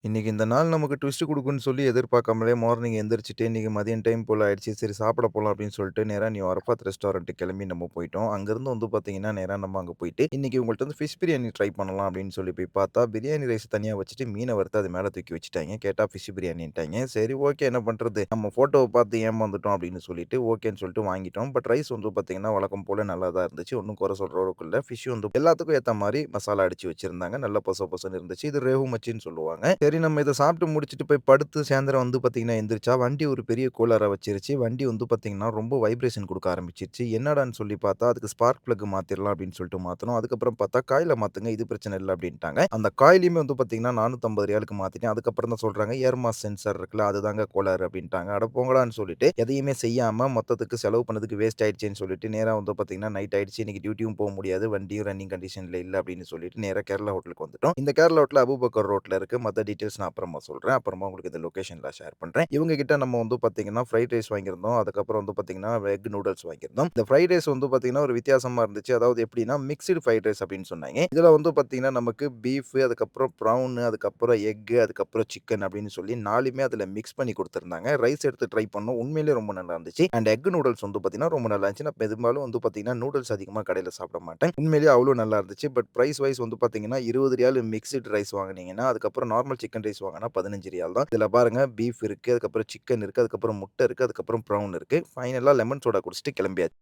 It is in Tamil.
இன்னைக்கு இந்த நாள் நமக்கு ட்விஸ்ட் குடுக்கும்ன்னு சொல்லி எதிர்பார்க்காமலே மார்னிங் எந்திரிச்சுட்டு, இன்னைக்கு மதியம் டைம் போல ஆயிடுச்சு. சரி சாப்பிட போலாம் அப்படின்னு சொல்லிட்டு, நேரா நியூ அரஃபாத் ரெஸ்டாரண்ட்டுக்கு கிளம்பி நம்ம போயிட்டோம். அங்கருந்து வந்து பார்த்தீங்கன்னா, நேரா நம்ம அங்க போயிட்டு, இன்னைக்கு உங்கள்ட்ட வந்து ஃபிஷ் பிரியாணி ட்ரை பண்ணலாம் அப்படின்னு சொல்லி போய் பார்த்தா, பிரியாணி ரைஸ் தனியா வச்சுட்டு, மீன வறுத்து அது மேல தூக்கி வச்சுட்டாய்ங்க. கேட்டா ஃபிஷ் பிரியாணின்ட்டாய்ங்க. சரி ஓகே என்ன பண்றது? நம்ம ஃபோட்டோவ பார்த்து ஏமாந்துட்டோம் அப்படின்னு சொல்லிட்டு, ஓகேன்னு சொல்லிட்டு வாங்கிட்டோம். பட் ரைஸ் வந்து பார்த்தீங்கன்னா, வழக்கம் போல நல்லா தான் இருந்துச்சு. ஒண்ணும் குறை சொல்ற அளவுக்கு இல்ல. ஃபிஷ் வந்து எல்லாத்துக்கும் ஏத்த மாரி மசாலா அடிச்சு வச்சிருந்தாங்க. நல்லா பொச பொசன்னு இருந்துச்சு. இது ரேவு மச்சின்னு சொல்லுவாங்க. சரி நம்ம இத சாப்பிட்டு முடிச்சுட்டு போய் படுத்து சாயந்தரம் வந்து பார்த்தீங்கன்னா, எந்திரிச்சா வண்டி ஒரு பெரிய கோளாற வச்சிருச்சு. வண்டி வந்து பார்த்தீங்கன்னா, ரொம்ப வைப்ரேஷன் குடுக்க ஆரம்பிச்சுருச்சு. என்னடான்னு சொல்லி பார்த்தா, அதுக்கு ஸ்பார்க் பிளக் மாத்திரலாம் அப்படின்னு சொல்லிட்டு மாத்துனோம். அதுக்கப்புறம் பார்த்தா, காயில மாத்துங்க. இது பிரச்சனை இல்ல அப்படின்ட்டாங்க. அந்த காயிலயுமே வந்து பார்த்தீங்கன்னா, ரூ. 450க்கு மாத்திட்டேன். அதுக்கப்புறம் தான் சொல்றாங்க, ஏர் மாஸ் சென்சார் இருக்குல்ல, அதுதாங்க கோளாறு அப்படின்ட்டாங்க. அட போங்கடான்னு சொல்லிட்டு, எதையுமே செய்யாம மொத்தத்துக்கு செலவு பண்ணதுக்கு வேஸ்ட் ஆயிடுச்சேன்னு சொல்லிட்டு, நேரா வந்து பார்த்தீங்கன்னா, நைட் ஆயிடுச்சு. இன்னைக்கு டியூட்டியும் போ முடியாது. வண்டியும் ரன்னிங் கண்டிஷன்ல இல்ல அப்படின்னு சொல்லிட்டு, நேரா கேரளா ஹோட்டலுக்கு வந்துட்டோம். இந்த கேரளா ஹோட்டல் அபூபக்கர் ரோட்ல இருக்கு. மத்த டீட்டெயில்ஸ் நான் அப்புறமா சொல்றேன். அப்புறமா உங்களுக்கு இந்த லொகேஷன்லாம் ஷேர் பண்றேன். இவங்க கிட்ட நம்ம வந்து பார்த்தீங்கன்னா, ஃப்ரைட் ரைஸ் வாங்கியிருந்தோம். அதுக்கப்புறம் வந்து பார்த்தீங்கன்னா, எக் நூடுல்ஸ் வாங்கியிருந்தோம். இந்த ஃப்ரைட் ரைஸ் வந்து பார்த்தீங்கன்னா, ஒரு வித்தியாசமா இருந்துச்சு. அதாவது எப்படின்னா, மிக்ஸ்டு ஃப்ரைட் ரைஸ் அப்படின்னு சொன்னாங்க. இதுல வந்து பார்த்தீங்கன்னா, நமக்கு பீஃப், அதுக்கப்புறம் ப்ரவுன், அதுக்கப்புறம் எக், அதுக்கப்புறம் சிக்கன் அப்படின்னு சொல்லி 4மே அதுல மிக்ஸ் பண்ணி குடுத்திருந்தாங்க. ரைஸ் எடுத்து ட்ரை பண்ணோம். உண்மையிலேயே ரொம்ப நல்லா இருந்துச்சு. அண்ட் எக் நூடுல்ஸ் வந்து பார்த்தீங்கன்னா, ரொம்ப நல்லா இருந்துச்சு. நான் பெரும்பாலும் வந்து பார்த்தீங்கன்னா, நூடுல்ஸ் அதிகமா கடையில சாப்பிட மாட்டேன். உண்மையிலேயே அவ்வளோ நல்லா இருந்துச்சு. பட் பிரைஸ் வைஸ் வந்து பார்த்தீங்கன்னா, ரூ. 20 மிக்ஸ்டு ரைஸ் வாங்குனீங்கன்னா, அதுக்கப்புறம் நார்மல் சிக்கன் ரைஸ் வாங்குனா ரூ. 15 தான். இதுல பாருங்க பீஃப் இருக்கு, அதுக்கப்புறம் சிக்கன் இருக்கு, அதுக்கப்புறம் முட்டை இருக்கு, அதுக்கப்புறம் ப்ரவுன் இருக்கு. ஃபைனலா லெமன் சோடா குடிச்சிட்டு கிளம்பியாச்சு.